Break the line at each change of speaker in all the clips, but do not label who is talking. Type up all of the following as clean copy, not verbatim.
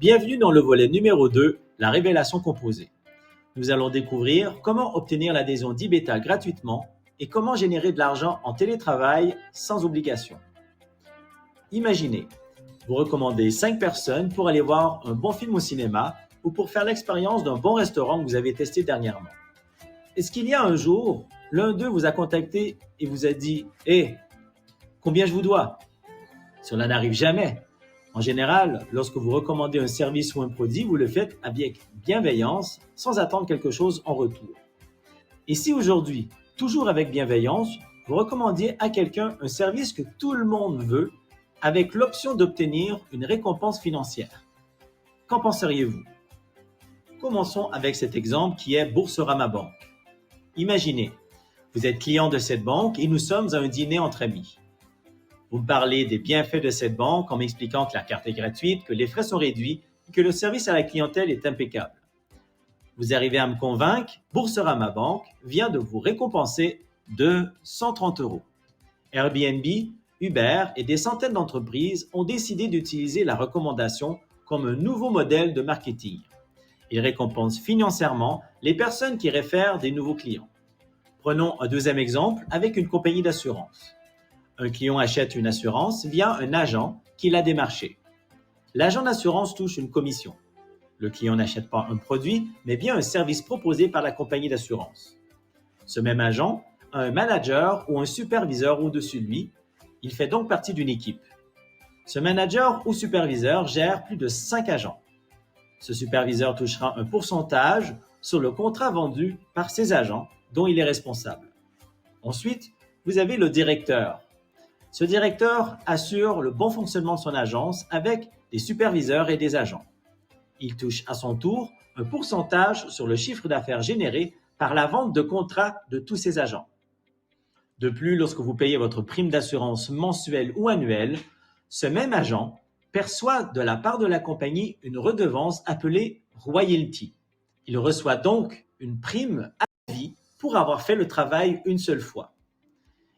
Bienvenue dans le volet numéro 2, la révélation composée. Nous allons découvrir comment obtenir l'adhésion d'Ibeta gratuitement et comment générer de l'argent en télétravail sans obligation. Imaginez, vous recommandez 5 personnes pour aller voir un bon film au cinéma ou pour faire l'expérience d'un bon restaurant que vous avez testé dernièrement. Est-ce qu'il y a un jour, l'un d'eux vous a contacté et vous a dit « Hé, combien je vous dois ?» Cela n'arrive jamais. En général, lorsque vous recommandez un service ou un produit, vous le faites avec bienveillance, sans attendre quelque chose en retour. Et si aujourd'hui, toujours avec bienveillance, vous recommandiez à quelqu'un un service que tout le monde veut, avec l'option d'obtenir une récompense financière? Qu'en penseriez-vous? Commençons avec cet exemple qui est Boursorama Banque. Imaginez, vous êtes client de cette banque et nous sommes à un dîner entre amis. Vous me parlez des bienfaits de cette banque en m'expliquant que la carte est gratuite, que les frais sont réduits et que le service à la clientèle est impeccable. Vous arrivez à me convaincre, Boursorama Banque vient de vous récompenser de 130 €. Airbnb, Uber et des centaines d'entreprises ont décidé d'utiliser la recommandation comme un nouveau modèle de marketing. Ils récompensent financièrement les personnes qui réfèrent des nouveaux clients. Prenons un deuxième exemple avec une compagnie d'assurance. Un client achète une assurance via un agent qui l'a démarché. L'agent d'assurance touche une commission. Le client n'achète pas un produit, mais bien un service proposé par la compagnie d'assurance. Ce même agent a un manager ou un superviseur au-dessus de lui. Il fait donc partie d'une équipe. Ce manager ou superviseur gère plus de 5 agents. Ce superviseur touchera un pourcentage sur le contrat vendu par ses agents dont il est responsable. Ensuite, vous avez le directeur. Ce directeur assure le bon fonctionnement de son agence avec des superviseurs et des agents. Il touche à son tour un pourcentage sur le chiffre d'affaires généré par la vente de contrats de tous ses agents. De plus, lorsque vous payez votre prime d'assurance mensuelle ou annuelle, ce même agent perçoit de la part de la compagnie une redevance appelée royalty. Il reçoit donc une prime à vie pour avoir fait le travail une seule fois.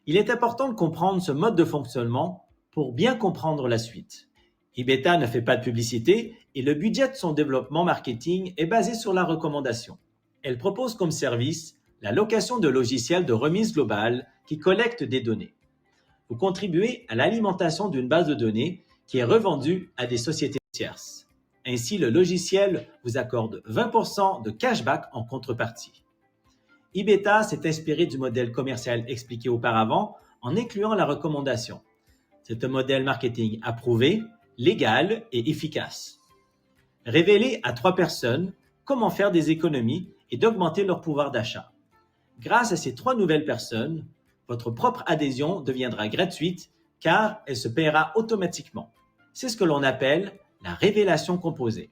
Il est important de comprendre ce mode de fonctionnement pour bien comprendre la suite. Ibeta ne fait pas de publicité et le budget de son développement marketing est basé sur la recommandation. Elle propose comme service la location de logiciels de remise globale qui collectent des données. Vous contribuez à l'alimentation d'une base de données qui est revendue à des sociétés tierces. Ainsi, le logiciel vous accorde 20% de cashback en contrepartie. Ibeta s'est inspiré du modèle commercial expliqué auparavant en incluant la recommandation. C'est un modèle marketing approuvé, légal et efficace. Révélez à 3 personnes comment faire des économies et d'augmenter leur pouvoir d'achat. Grâce à ces 3 nouvelles personnes, votre propre adhésion deviendra gratuite car elle se paiera automatiquement. C'est ce que l'on appelle la révélation composée.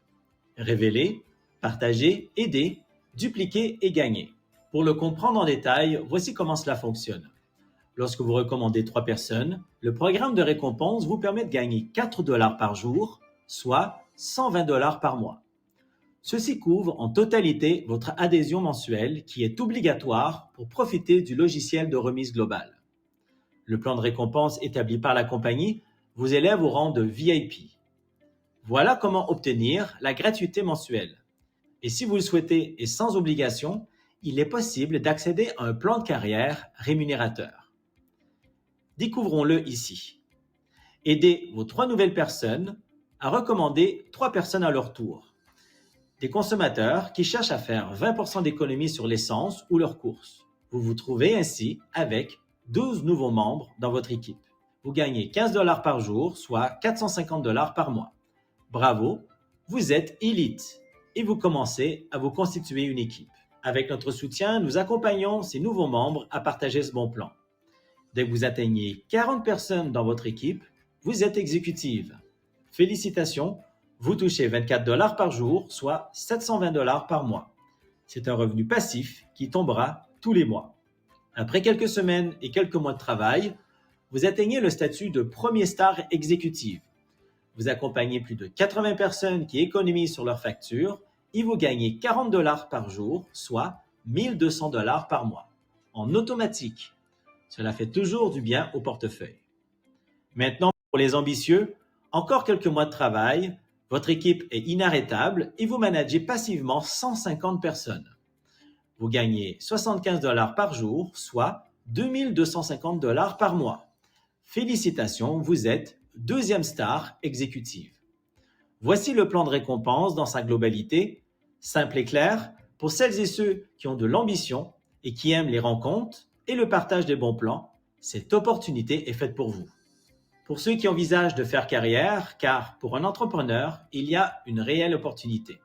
Révéler, partager, aider, dupliquer et gagner. Pour le comprendre en détail, voici comment cela fonctionne. Lorsque vous recommandez 3 personnes, le programme de récompense vous permet de gagner 4 $ par jour, soit 120 $ par mois. Ceci couvre en totalité votre adhésion mensuelle qui est obligatoire pour profiter du logiciel de remise globale. Le plan de récompense établi par la compagnie vous élève au rang de VIP. Voilà comment obtenir la gratuité mensuelle. Et si vous le souhaitez et sans obligation, il est possible d'accéder à un plan de carrière rémunérateur. Découvrons-le ici. Aidez vos 3 nouvelles personnes à recommander 3 personnes à leur tour. Des consommateurs qui cherchent à faire 20% d'économie sur l'essence ou leurs courses. Vous vous trouvez ainsi avec 12 nouveaux membres dans votre équipe. Vous gagnez 15 $ par jour, soit 450 $ par mois. Bravo, vous êtes élite et vous commencez à vous constituer une équipe. Avec notre soutien, nous accompagnons ces nouveaux membres à partager ce bon plan. Dès que vous atteignez 40 personnes dans votre équipe, vous êtes exécutive. Félicitations, vous touchez 24 $ par jour, soit 720 $ par mois. C'est un revenu passif qui tombera tous les mois. Après quelques semaines et quelques mois de travail, vous atteignez le statut de premier star exécutive. Vous accompagnez plus de 80 personnes qui économisent sur leurs factures et vous gagnez 40 $ par jour, soit 1200 $ par mois. En automatique. Cela fait toujours du bien au portefeuille. Maintenant, pour les ambitieux, encore quelques mois de travail, Votre équipe est inarrêtable et vous managez passivement 150 personnes. Vous gagnez 75 $ par jour, soit 2250 $ par mois. Félicitations, vous êtes deuxième star exécutive. Voici le plan de récompense dans sa globalité, simple et clair, pour celles et ceux qui ont de l'ambition et qui aiment les rencontres et le partage des bons plans. Cette opportunité est faite pour vous. Pour ceux qui envisagent de faire carrière, car pour un entrepreneur, il y a une réelle opportunité.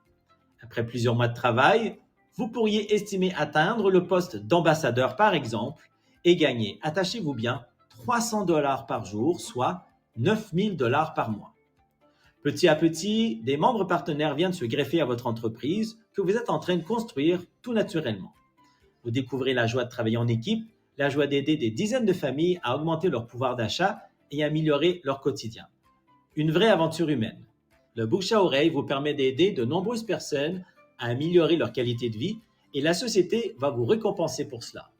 Après plusieurs mois de travail, vous pourriez estimer atteindre le poste d'ambassadeur par exemple et gagner, attachez-vous bien, 300 $ par jour, soit 9000 $ par mois. Petit à petit, des membres partenaires viennent se greffer à votre entreprise que vous êtes en train de construire tout naturellement. Vous découvrez la joie de travailler en équipe, la joie d'aider des dizaines de familles à augmenter leur pouvoir d'achat et améliorer leur quotidien. Une vraie aventure humaine. Le bouche à oreille vous permet d'aider de nombreuses personnes à améliorer leur qualité de vie et la société va vous récompenser pour cela.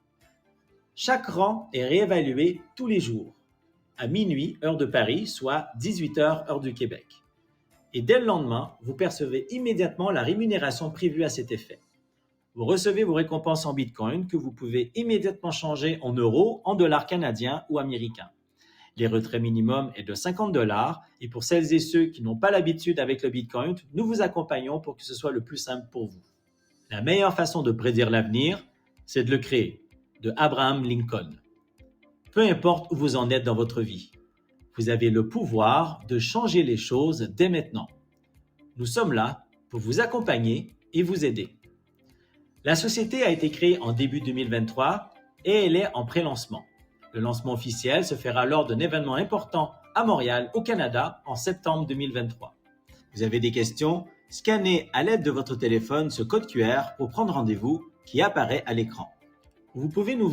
Chaque rang est réévalué tous les jours, à minuit, heure de Paris, soit 18 h, heure du Québec. Et dès le lendemain, vous percevez immédiatement la rémunération prévue à cet effet. Vous recevez vos récompenses en Bitcoin que vous pouvez immédiatement changer en euros, en dollars canadiens ou américains. Les retraits minimum est de 50 $ et pour celles et ceux qui n'ont pas l'habitude avec le Bitcoin, nous vous accompagnons pour que ce soit le plus simple pour vous. La meilleure façon de prédire l'avenir, c'est de le créer, de Abraham Lincoln. Peu importe où vous en êtes dans votre vie, vous avez le pouvoir de changer les choses dès maintenant. Nous sommes là pour vous accompagner et vous aider. La société a été créée en début 2023 et elle est en pré-lancement. Le lancement officiel se fera lors d'un événement important à Montréal, au Canada, en septembre 2023. Vous avez des questions? Scannez à l'aide de votre téléphone ce code QR pour prendre rendez-vous qui apparaît à l'écran. Vous pouvez nous